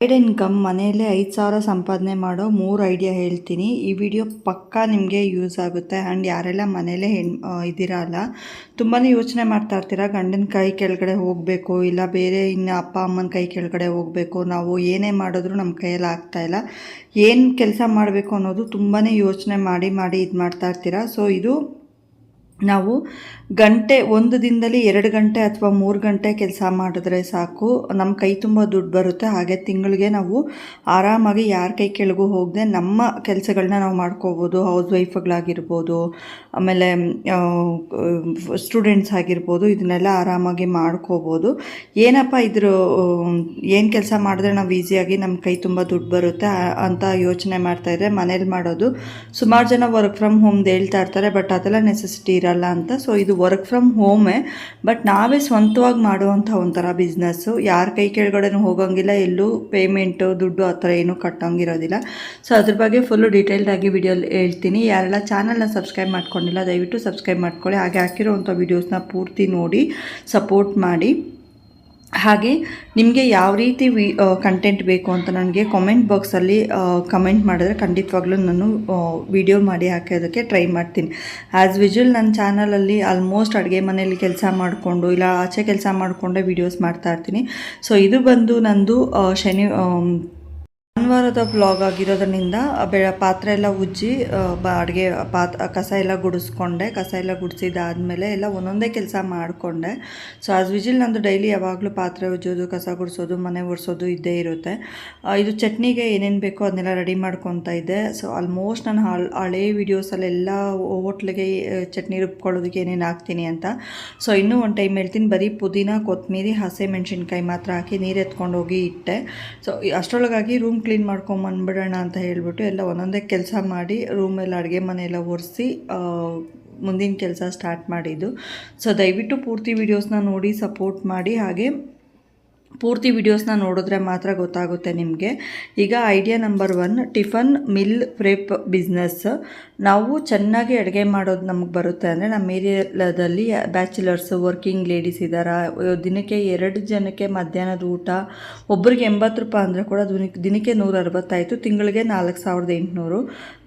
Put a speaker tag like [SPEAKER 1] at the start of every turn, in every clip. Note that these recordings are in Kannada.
[SPEAKER 1] ಸೈಡ್ ಇನ್ಕಮ್ ಮನೆಯಲ್ಲೇ 5,000 ಸಂಪಾದನೆ ಮಾಡೋ 3 ಐಡಿಯಾ ಹೇಳ್ತೀನಿ. ಈ ವಿಡಿಯೋ ಪಕ್ಕಾ ನಿಮಗೆ ಯೂಸ್ ಆಗುತ್ತೆ. ಆ್ಯಂಡ್ ಯಾರೆಲ್ಲ ಮನೇಲೇ ಇದ್ದೀರಲ್ಲ, ತುಂಬಾ ಯೋಚನೆ ಮಾಡ್ತಾ ಇರ್ತೀರ, ಗಂಡನ ಕೈ ಕೆಳಗಡೆ ಹೋಗಬೇಕು, ಇಲ್ಲ ಬೇರೆ ಇನ್ನು ಅಪ್ಪ ಅಮ್ಮನ ಕೈ ಕೆಳಗಡೆ ಹೋಗಬೇಕು, ನಾವು ಏನೇ ಮಾಡಿದ್ರು ನಮ್ಮ ಕೈಯಲ್ಲಿ ಆಗ್ತಾಯಿಲ್ಲ, ಏನು ಕೆಲಸ ಮಾಡಬೇಕು ಅನ್ನೋದು ತುಂಬಾ ಯೋಚನೆ ಮಾಡಿ ಇದು ಮಾಡ್ತಾ ಇರ್ತೀರ. ಸೊ ಇದು ನಾವು ಗಂಟೆ ಒಂದು ದಿನದಲ್ಲಿ 2 ಗಂಟೆ ಅಥವಾ 3 ಗಂಟೆ ಕೆಲಸ ಮಾಡಿದ್ರೆ ಸಾಕು, ನಮ್ಮ ಕೈ ತುಂಬ ದುಡ್ಡು ಬರುತ್ತೆ. ಹಾಗೆ ತಿಂಗಳಿಗೆ ನಾವು ಆರಾಮಾಗಿ ಯಾರ ಕೈ ಕೆಳಗೂ ಹೋಗದೆ ನಮ್ಮ ಕೆಲಸಗಳನ್ನ ನಾವು ಮಾಡ್ಕೋಬೋದು. ಹೌಸ್ ವೈಫ್ಗಳಾಗಿರ್ಬೋದು, ಆಮೇಲೆ ಸ್ಟೂಡೆಂಟ್ಸ್ ಆಗಿರ್ಬೋದು, ಇದನ್ನೆಲ್ಲ ಆರಾಮಾಗಿ ಮಾಡ್ಕೋಬೋದು. ಏನಪ್ಪ ಏನು ಕೆಲಸ ಮಾಡಿದ್ರೆ ನಾವು ಈಸಿಯಾಗಿ ನಮ್ಮ ಕೈ ತುಂಬ ದುಡ್ಡು ಬರುತ್ತೆ ಅಂತ ಯೋಚನೆ ಮಾಡ್ತಾಯಿದ್ರೆ ಮನೇಲಿ ಮಾಡೋದು. ಸುಮಾರು ಜನ ವರ್ಕ್ ಫ್ರಮ್ ಹೋಮ್ದು ಹೇಳ್ತಾ ಇರ್ತಾರೆ, ಬಟ್ ಅದೆಲ್ಲ ನೆಸೆಸಿಟಿ ಇರಲ್ಲ ಅಂತ. ಸೊ ಇದು ವರ್ಕ್ ಫ್ರಮ್ ಹೋಮೇ, ಬಟ್ ನಾವೇ ಸ್ವಂತವಾಗಿ ಮಾಡುವಂಥ ಒಂಥರ ಬಿಸ್ನೆಸ್ಸು. ಯಾರ ಕೈ ಕೆಳಗಡೆನೂ ಹೋಗೋಂಗಿಲ್ಲ, ಎಲ್ಲೂ ಪೇಮೆಂಟು ದುಡ್ಡು ಆ ಥರ ಏನೂ ಕಟ್ಟೋಂಗಿರೋದಿಲ್ಲ. ಸೊ ಅದ್ರ ಬಗ್ಗೆ ಫುಲ್ಲು ಡೀಟೇಲ್ಡಾಗಿ ವಿಡಿಯೋ ಹೇಳ್ತೀನಿ. ಯಾರೆಲ್ಲ ಚಾನಲ್ನ ಸಬ್ಸ್ಕ್ರೈಬ್ ಮಾಡ್ಕೊಂಡಿಲ್ಲ ದಯವಿಟ್ಟು ಸಬ್ಸ್ಕ್ರೈಬ್ ಮಾಡ್ಕೊಳ್ಳಿ. ಹಾಗೆ ಹಾಕಿರೋವಂಥ ವೀಡಿಯೋಸ್ನ ಪೂರ್ತಿ ನೋಡಿ ಸಪೋರ್ಟ್ ಮಾಡಿ. ಹಾಗೆ ನಿಮಗೆ ಯಾವ ರೀತಿ ಕಂಟೆಂಟ್ ಬೇಕು ಅಂತ ನನಗೆ ಕಾಮೆಂಟ್ ಬಾಕ್ಸಲ್ಲಿ ಕಮೆಂಟ್ ಮಾಡಿದ್ರೆ ಖಂಡಿತವಾಗ್ಲೂ ನಾನು ವಿಡಿಯೋ ಮಾಡಿ ಹಾಕೋದಕ್ಕೆ ಟ್ರೈ ಮಾಡ್ತೀನಿ. ಆ್ಯಸ್ ಯೂಶುವಲ್ ನನ್ನ ಚಾನಲಲ್ಲಿ ಆಲ್ಮೋಸ್ಟ್ ಅಡುಗೆ ಮನೆಯಲ್ಲಿ ಕೆಲಸ ಮಾಡಿಕೊಂಡು ಇಲ್ಲ ಆಚೆ ಕೆಲಸ ಮಾಡಿಕೊಂಡೇ ವೀಡಿಯೋಸ್ ಮಾಡ್ತಾಯಿರ್ತೀನಿ. ಸೊ ಇದು ಬಂದು ನಂದು ಭಾನುವಾರದ ವ್ಲಾಗ್ ಆಗಿರೋದ್ರಿಂದ ಪಾತ್ರೆ ಎಲ್ಲ ಉಜ್ಜಿ ಅಡುಗೆ ಕಸ ಎಲ್ಲ ಗುಡಿಸ್ಕೊಂಡೆ. ಕಸ ಎಲ್ಲ ಗುಡಿಸಿದಾದ್ಮೇಲೆ ಎಲ್ಲ ಒಂದೊಂದೇ ಕೆಲಸ ಮಾಡಿಕೊಂಡೆ. ಸೊ ಆಸ್ ಯೂಶುವಲ್ ನಂದು ಡೈಲಿ ಯಾವಾಗಲೂ ಪಾತ್ರೆ ಉಜ್ಜೋದು, ಕಸ ಗುಡಿಸೋದು, ಮನೆ ಒರೆಸೋದು ಇದ್ದೇ ಇರುತ್ತೆ. ಇದು ಚಟ್ನಿಗೆ ಏನೇನು ಬೇಕೋ ಅದನ್ನೆಲ್ಲ ರೆಡಿ ಮಾಡ್ಕೊತಾ ಇದ್ದೆ. ಸೊ ಆಲ್ಮೋಸ್ಟ್ ನಾನು ಹಳೇ ವೀಡಿಯೋಸಲ್ಲೆಲ್ಲ ಹೋಟ್ಲಿಗೆ ಚಟ್ನಿ ರುಬ್ಕೊಳ್ಳೋದಕ್ಕೆ ಏನೇನು ಹಾಕ್ತೀನಿ ಅಂತ. ಸೊ ಇನ್ನೂ ಒಂದು ಟೈಮ್ ಹೇಳ್ತೀನಿ. ಬರೀ ಪುದೀನ, ಕೊತ್ತಂಬರಿ, ಹಸಿಮೆಣ್ಸಿನ್ಕಾಯಿ ಮಾತ್ರ ಹಾಕಿ ನೀರು ಎತ್ಕೊಂಡು ಹೋಗಿ ಇಟ್ಟೆ. ಸೊ ಅಷ್ಟರೊಳಗಾಗಿ ರೂಮ್ ಕ್ಲೀನ್ ಮಾಡ್ಕೊಂಬಂದ್ಬಿಡೋಣ ಅಂತ ಹೇಳ್ಬಿಟ್ಟು ಎಲ್ಲ ಒಂದೊಂದೇ ಕೆಲಸ ಮಾಡಿ ರೂಮೆಲ್ಲ ಅಡುಗೆ ಮನೆಯೆಲ್ಲ ಒರೆಸಿ ಮುಂದಿನ ಕೆಲಸ ಸ್ಟಾರ್ಟ್ ಮಾಡಿದ್ದು. ಸೊ ದಯವಿಟ್ಟು ಪೂರ್ತಿ ವೀಡಿಯೋಸ್ನ ನೋಡಿ ಸಪೋರ್ಟ್ ಮಾಡಿ. ಹಾಗೆ ಪೂರ್ತಿ ವೀಡಿಯೋಸ್ನ ನೋಡಿದ್ರೆ ಮಾತ್ರ ಗೊತ್ತಾಗುತ್ತೆ ನಿಮಗೆ. ಈಗ idea number 1, tiffin mill prep business. ನಾವು ಚೆನ್ನಾಗಿ ಅಡುಗೆ ಮಾಡೋದು ನಮಗೆ ಬರುತ್ತೆ ಅಂದರೆ, ನಮ್ಮ ಏರಿಯಾದಲ್ಲಿ ಬ್ಯಾಚುಲರ್ಸ್, ವರ್ಕಿಂಗ್ ಲೇಡೀಸ್ ಇದ್ದಾರೆ. ದಿನಕ್ಕೆ 2 ಜನಕ್ಕೆ ಮಧ್ಯಾಹ್ನದ ಊಟ, ಒಬ್ರಿಗೆ 80 ರೂಪಾಯಿ ಅಂದರೆ ಕೂಡ ದಿನಕ್ಕೆ 160 ತಿಂಗಳಿಗೆ 4,800.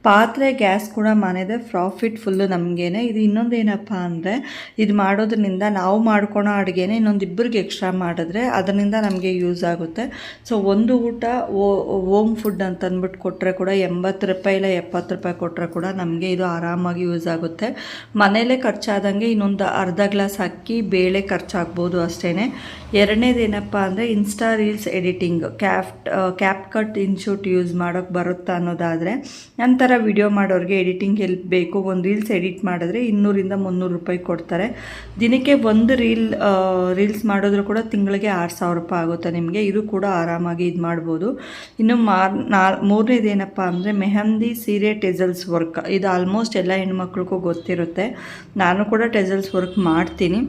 [SPEAKER 1] ಪಾತ್ರೆ, ಗ್ಯಾಸ್ ಕೂಡ ಮನೆಯದೇ, ಪ್ರಾಫಿಟ್ ಫುಲ್ಲು ನಮಗೇನೆ. ಇದು ಇನ್ನೊಂದೇನಪ್ಪ ಅಂದರೆ, ಇದು ಮಾಡೋದ್ರಿಂದ ನಾವು ಮಾಡ್ಕೊಳೋ ಅಡುಗೆನೇ ಇನ್ನೊಂದಿಬ್ಬರಿಗೆ ಎಕ್ಸ್ಟ್ರಾ ಮಾಡಿದ್ರೆ ಅದರಿಂದ ನಮಗೆ ಯೂಸ್ ಆಗುತ್ತೆ. ಸೊ ಒಂದು ಊಟ ಹೋಮ್ ಫುಡ್ ಅಂತ ಅಂದ್ಬಿಟ್ಟು ಕೊಟ್ಟರೆ ಕೂಡ 80 ರೂಪಾಯಿ ಇಲ್ಲ 70 ರೂಪಾಯಿ ಕೊಟ್ಟರೆ ಕೂಡ ನಮಗೆ ಇದು ಆರಾಮಾಗಿ ಯೂಸ್ ಆಗುತ್ತೆ. ಮನೇಲೇ ಖರ್ಚಾದಂಗೆ ಇನ್ನೊಂದು ಅರ್ಧ ಗ್ಲಾಸ್ ಅಕ್ಕಿ ಬೇಳೆ ಖರ್ಚಾಗ್ಬೋದು ಅಷ್ಟೇ. ಎರಡನೇದೇನಪ್ಪ ಅಂದರೆ Insta reels editing, CapCut InShot use ಮಾಡೋಕ್ಕೆ ಬರುತ್ತಾ ಅನ್ನೋದಾದರೆ, ನಂತರ ವಿಡಿಯೋ ಮಾಡೋರಿಗೆ ಎಡಿಟಿಂಗ್ ಹೆಲ್ಪ್ ಬೇಕು. ಒಂದು ರೀಲ್ಸ್ ಎಡಿಟ್ ಮಾಡಿದ್ರೆ 200-300 ರೂಪಾಯಿ ಕೊಡ್ತಾರೆ. ದಿನಕ್ಕೆ ಒಂದು ರೀಲ್ಸ್ ಮಾಡಿದ್ರು ಕೂಡ ತಿಂಗಳಿಗೆ 6,000 ರೂಪಾಯಿ ಆಗುತ್ತೆ ನಿಮಗೆ. ಇದು ಕೂಡ ಆರಾಮಾಗಿ ಇದು ಮಾಡ್ಬೋದು. ಇನ್ನು ಮೂರನೇದೇನಪ್ಪ ಅಂದರೆ ಮೆಹಂದಿ, ಸೀರೆ, ಟೆಸಲ್ಸ್ ವರ್ಕ್. ಇದು ಆಲ್ಮೋಸ್ಟ್ ಎಲ್ಲ ಹೆಣ್ಮಕ್ಳಿಗೂ ಗೊತ್ತಿರುತ್ತೆ. ನಾನು ಕೂಡ ಟೆಸಲ್ಸ್ ವರ್ಕ್ ಮಾಡ್ತೀನಿ,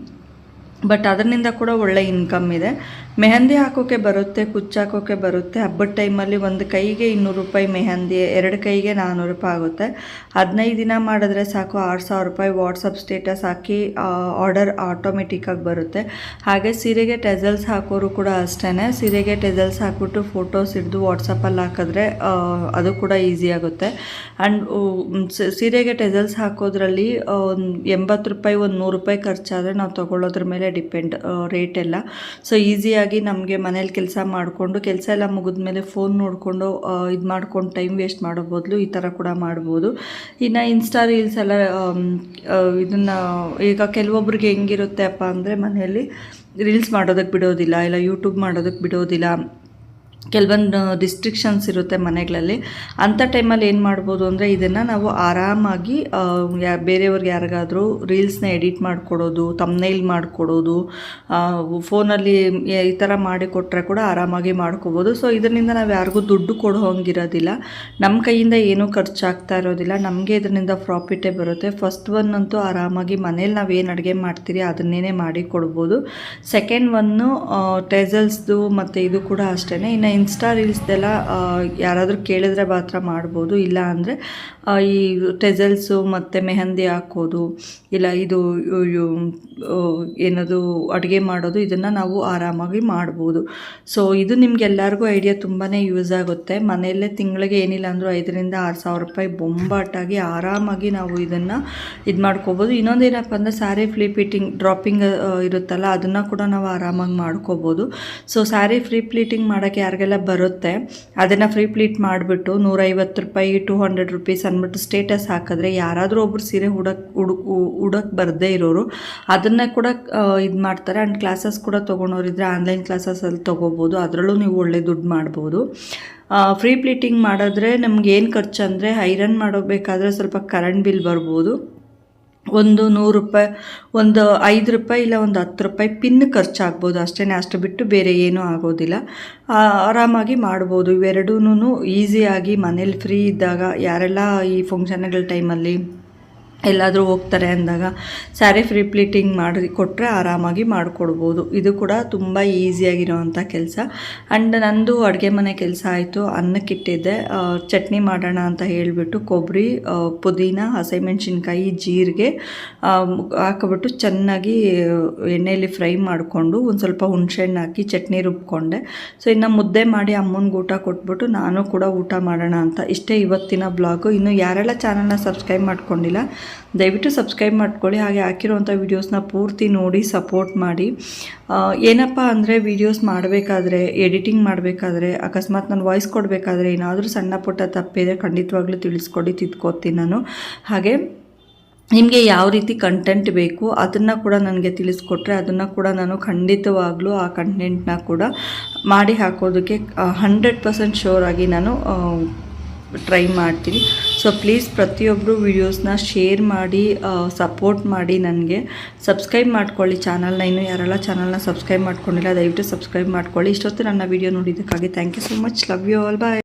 [SPEAKER 1] ಬಟ್ ಅದರಿಂದ ಕೂಡ ಒಳ್ಳೆ ಇನ್ಕಮ್ ಇದೆ. ಮೆಹಂದಿ ಹಾಕೋಕ್ಕೆ ಬರುತ್ತೆ, ಕುಚ್ಚಾಕೋಕ್ಕೆ ಬರುತ್ತೆ. ಹಬ್ಬದ ಟೈಮಲ್ಲಿ ಒಂದು ಕೈಗೆ 200 ರೂಪಾಯಿ ಮೆಹಂದಿ, 2 ಕೈಗೆ 400 ರೂಪಾಯಿ ಆಗುತ್ತೆ. 15 ದಿನ ಮಾಡಿದ್ರೆ ಸಾಕು 6,000 ರೂಪಾಯಿ. ವಾಟ್ಸಪ್ ಸ್ಟೇಟಸ್ ಹಾಕಿ ಆರ್ಡರ್ ಆಟೋಮೆಟಿಕ್ಕಾಗಿ ಬರುತ್ತೆ. ಹಾಗೆ ಸೀರೆಗೆ ಟೆಸಲ್ಸ್ ಹಾಕೋರು ಕೂಡ ಅಷ್ಟೇ. ಸೀರೆಗೆ ಟೆಸಲ್ಸ್ ಹಾಕ್ಬಿಟ್ಟು ಫೋಟೋಸ್ ಹಿಡಿದು ವಾಟ್ಸಪ್ಪಲ್ಲಿ ಹಾಕಿದ್ರೆ ಅದು ಕೂಡ ಈಸಿ ಆಗುತ್ತೆ. ಆ್ಯಂಡ್ ಸೀರೆಗೆ ಟೆಸಲ್ಸ್ ಹಾಕೋದ್ರಲ್ಲಿ 80 ರೂಪಾಯಿ, 100 ರೂಪಾಯಿ ಖರ್ಚಾದರೆ ನಾವು ತೊಗೊಳ್ಳೋದ್ರ ಮೇಲೆ ಡಿಪೆಂಡ್ ರೇಟ್ ಎಲ್ಲ. ಸೊ ಈಸಿಯಾಗಿ ನಮಗೆ ಮನೇಲಿ ಕೆಲಸ ಮಾಡಿಕೊಂಡು, ಕೆಲಸ ಎಲ್ಲ ಮುಗಿದ್ಮೇಲೆ ಫೋನ್ ನೋಡಿಕೊಂಡು ಇದು ಮಾಡ್ಕೊಂಡು ಟೈಮ್ ವೇಸ್ಟ್ ಮಾಡೋ ಬದಲು ಈ ಥರ ಕೂಡ ಮಾಡ್ಬೋದು. ಇನ್ನು ಇನ್ಸ್ಟಾ ರೀಲ್ಸ್ ಎಲ್ಲ ಇದನ್ನು ಈಗ ಕೆಲವೊಬ್ರಿಗೆ ಹೆಂಗಿರುತ್ತೆ ಅಪ್ಪ ಅಂದರೆ, ಮನೆಯಲ್ಲಿ ರೀಲ್ಸ್ ಮಾಡೋದಕ್ಕೆ ಬಿಡೋದಿಲ್ಲ, ಇಲ್ಲ ಯೂಟ್ಯೂಬ್ ಮಾಡೋದಕ್ಕೆ ಬಿಡೋದಿಲ್ಲ, ಕೆಲವೊಂದು ರಿಸ್ಟ್ರಿಕ್ಷನ್ಸ್ ಇರುತ್ತೆ ಮನೆಗಳಲ್ಲಿ. ಅಂಥ ಟೈಮಲ್ಲಿ ಏನು ಮಾಡ್ಬೋದು ಅಂದರೆ, ಇದನ್ನು ನಾವು ಆರಾಮಾಗಿ ಬೇರೆಯವ್ರಿಗೆ ಯಾರಿಗಾದರೂ ರೀಲ್ಸ್ನ ಎಡಿಟ್ ಮಾಡಿಕೊಡೋದು, ತಮ್ನೈಲ್ ಮಾಡಿಕೊಡೋದು, ಫೋನಲ್ಲಿ ಈ ಥರ ಮಾಡಿಕೊಟ್ರೆ ಕೂಡ ಆರಾಮಾಗಿ ಮಾಡ್ಕೋಬೋದು. ಸೊ ಇದರಿಂದ ನಾವು ಯಾರಿಗೂ ದುಡ್ಡು ಕೊಡೋ ಹಂಗಿರೋದಿಲ್ಲ, ನಮ್ಮ ಕೈಯಿಂದ ಏನೂ ಖರ್ಚಾಗ್ತಾ ಇರೋದಿಲ್ಲ, ನಮಗೆ ಇದರಿಂದ ಪ್ರಾಫಿಟೇ ಬರುತ್ತೆ. ಫಸ್ಟ್ ಒನ್ ಅಂತೂ ಆರಾಮಾಗಿ ಮನೇಲಿ ನಾವೇನು ಅಡುಗೆ ಮಾಡ್ತೀರಿ ಅದನ್ನೇ ಮಾಡಿ ಕೊಡ್ಬೋದು. ಸೆಕೆಂಡ್ ಒನ್ನು ಟೆಸಲ್ಸ್ದು ಮತ್ತು ಇದು ಕೂಡ ಅಷ್ಟೇ. ಇನ್ನು ಇನ್ಸ್ಟಾ ರೀಲ್ಸ್ದೆಲ್ಲ ಯಾರಾದರೂ ಕೇಳಿದ್ರೆ ಮಾತ್ರ ಮಾಡ್ಬೋದು, ಇಲ್ಲ ಅಂದರೆ ಈ ಟೆಸಲ್ಸು ಮತ್ತು ಮೆಹಂದಿ ಹಾಕೋದು, ಇಲ್ಲ ಇದು ಏನದು ಅಡುಗೆ ಮಾಡೋದು, ಇದನ್ನು ನಾವು ಆರಾಮಾಗಿ ಮಾಡ್ಬೋದು. ಸೊ ಇದು ನಿಮಗೆಲ್ಲರಿಗೂ ಐಡಿಯಾ ತುಂಬಾ ಯೂಸ್ ಆಗುತ್ತೆ. ಮನೆಯಲ್ಲೇ ತಿಂಗಳಿಗೆ ಏನಿಲ್ಲ ಅಂದರೂ 5,000 to 6,000 ರೂಪಾಯಿ ಬೊಂಬಾಟಾಗಿ ಆರಾಮಾಗಿ ನಾವು ಇದನ್ನು ಇದು ಮಾಡ್ಕೋಬೋದು. ಇನ್ನೊಂದೇನಪ್ಪ ಅಂದರೆ ಸ್ಯಾರಿ ಫ್ರೀ ಪ್ಲೀಟಿಂಗ್ ಡ್ರಾಪಿಂಗ್ ಇರುತ್ತಲ್ಲ, ಅದನ್ನು ಕೂಡ ನಾವು ಆರಾಮಾಗಿ ಮಾಡ್ಕೋಬೋದು. ಸೊ ಸ್ಯಾರಿ ಫ್ರೀ ಪ್ಲೀಟಿಂಗ್ ಮಾಡೋಕ್ಕೆ ಯಾರಿಗೆಲ್ಲ ಬರುತ್ತೆ ಅದನ್ನು ಫ್ರೀ ಪ್ಲೀಟ್ ಮಾಡಿಬಿಟ್ಟು 150 ರೂಪಾಯಿ 200 rupees ಅಂದ್ಬಿಟ್ಟು ಸ್ಟೇಟಸ್ ಹಾಕಿದ್ರೆ ಯಾರಾದರೂ ಒಬ್ಬರು ಸೀರೆ ಉಡಕ್ಕೆ ಬರದೇ ಇರೋರು ಅದನ್ನು ಕೂಡ ಇದು ಮಾಡ್ತಾರೆ. ಆ್ಯಂಡ್ ಕ್ಲಾಸಸ್ ಕೂಡ ತೊಗೊಳೋರಿದ್ರೆ ಆನ್ಲೈನ್ ಕ್ಲಾಸಸಲ್ಲಿ ತೊಗೋಬೋದು, ಅದರಲ್ಲೂ ನೀವು ಒಳ್ಳೆ ದುಡ್ಡು ಮಾಡ್ಬೋದು. ಫ್ರೀ ಪ್ಲೀಟಿಂಗ್ ಮಾಡಿದ್ರೆ ನಮ್ಗೆ ಏನು ಖರ್ಚು ಅಂದರೆ ಐರನ್ ಮಾಡೋಬೇಕಾದ್ರೆ ಸ್ವಲ್ಪ ಕರೆಂಟ್ ಬಿಲ್ ಬರ್ಬೋದು, ಒಂದು 100 ರೂಪಾಯಿ, ಒಂದು 5 ರೂಪಾಯಿ ಇಲ್ಲ ಒಂದು 10 ರೂಪಾಯಿ ಪಿನ್ ಖರ್ಚಾಗ್ಬೋದು ಅಷ್ಟೇ. ಅಷ್ಟು ಬಿಟ್ಟು ಬೇರೆ ಏನೂ ಆಗೋದಿಲ್ಲ. ಆರಾಮಾಗಿ ಮಾಡ್ಬೋದು. ಇವೆರಡೂ ಈಸಿಯಾಗಿ ಮನೇಲಿ ಫ್ರೀ ಇದ್ದಾಗ ಯಾರೆಲ್ಲ ಈ ಫಂಕ್ಷನ್ಗಳ ಟೈಮಲ್ಲಿ ಎಲ್ಲಾದರೂ ಹೋಗ್ತಾರೆ ಅಂದಾಗ ಸ್ಯಾರಿ ಫ್ರೀ ಪ್ಲೀಟಿಂಗ್ ಮಾಡಿ ಕೊಟ್ಟರೆ ಆರಾಮಾಗಿ ಮಾಡಿಕೊಡ್ಬೋದು. ಇದು ಕೂಡ ತುಂಬ ಈಸಿಯಾಗಿರೋವಂಥ ಕೆಲಸ. ಆ್ಯಂಡ್ ನಂದು ಅಡುಗೆ ಮನೆ ಕೆಲಸ ಆಯಿತು. ಅನ್ನಕ್ಕಿಟ್ಟಿದ್ದೆ, ಚಟ್ನಿ ಮಾಡೋಣ ಅಂತ ಹೇಳಿಬಿಟ್ಟು ಕೊಬ್ಬರಿ, ಪುದೀನ, ಹಸಿಮೆಣ್ಸಿನ್ಕಾಯಿ, ಜೀರಿಗೆ ಹಾಕಿಬಿಟ್ಟು ಚೆನ್ನಾಗಿ ಎಣ್ಣೆಯಲ್ಲಿ ಫ್ರೈ ಮಾಡಿಕೊಂಡು ಒಂದು ಸ್ವಲ್ಪ ಹುಣಸೆಹಣ್ಣು ಹಾಕಿ ಚಟ್ನಿ ರುಬ್ಕೊಂಡೆ. ಸೊ ಇನ್ನು ಮುದ್ದೆ ಮಾಡಿ ಅಮ್ಮನಿಗೆ ಊಟ ಕೊಟ್ಬಿಟ್ಟು ನಾನು ಕೂಡ ಊಟ ಮಾಡೋಣ ಅಂತ. ಇಷ್ಟೇ ಇವತ್ತಿನ ಬ್ಲಾಗು. ಇನ್ನು ಯಾರೆಲ್ಲ ಚಾನಲ್ನ ಸಬ್ಸ್ಕ್ರೈಬ್ ಮಾಡ್ಕೊಂಡಿಲ್ಲ ದಯವಿಟ್ಟು ಸಬ್ಸ್ಕ್ರೈಬ್ ಮಾಡ್ಕೊಳ್ಳಿ. ಹಾಗೆ ಹಾಕಿರುವಂಥ ವೀಡಿಯೋಸ್ನ ಪೂರ್ತಿ ನೋಡಿ ಸಪೋರ್ಟ್ ಮಾಡಿ. ಏನಪ್ಪ ಅಂದರೆ ವೀಡಿಯೋಸ್ ಮಾಡಬೇಕಾದ್ರೆ, ಎಡಿಟಿಂಗ್ ಮಾಡಬೇಕಾದ್ರೆ, ಅಕಸ್ಮಾತ್ ನಾನು ವಾಯ್ಸ್ ಕೊಡಬೇಕಾದ್ರೆ ಏನಾದರೂ ಸಣ್ಣ ಪುಟ್ಟ ತಪ್ಪಿದೆ ಖಂಡಿತವಾಗ್ಲೂ ತಿಳಿಸ್ಕೊಡಿ, ತಿದ್ಕೋತೀನಿ ನಾನು. ಹಾಗೆ ನಿಮಗೆ ಯಾವ ರೀತಿ ಕಂಟೆಂಟ್ ಬೇಕು ಅದನ್ನು ಕೂಡ ನನಗೆ ತಿಳಿಸ್ಕೊಟ್ರೆ ಅದನ್ನು ಕೂಡ ನಾನು ಖಂಡಿತವಾಗ್ಲೂ ಆ ಕಂಟೆಂಟ್ನ ಕೂಡ ಮಾಡಿ ಹಾಕೋದಕ್ಕೆ 100% ಶೋರ್ ಆಗಿ ನಾನು ಟ್ರೈ ಮಾಡ್ತೀನಿ. ಸೊ ಪ್ಲೀಸ್ ಪ್ರತಿಯೊಬ್ಬರು ವೀಡಿಯೋಸ್ನ ಶೇರ್ ಮಾಡಿ ಸಪೋರ್ಟ್ ಮಾಡಿ. ನನಗೆ ಸಬ್ಸ್ಕ್ರೈಬ್ ಮಾಡ್ಕೊಳ್ಳಿ ಚಾನಲ್ನ. ಇನ್ನೂ ಯಾರೆಲ್ಲ ಚಾನಲ್ನ ಸಬ್ಸ್ಕ್ರೈಬ್ ಮಾಡ್ಕೊಂಡಿಲ್ಲ ದಯವಿಟ್ಟು ಸಬ್ಸ್ಕ್ರೈಬ್ ಮಾಡ್ಕೊಳ್ಳಿ. ಇಷ್ಟೊತ್ತು ನನ್ನ ವೀಡಿಯೋ ನೋಡಿದ್ದಕ್ಕಾಗಿ thank you so much. Love you all. Bye.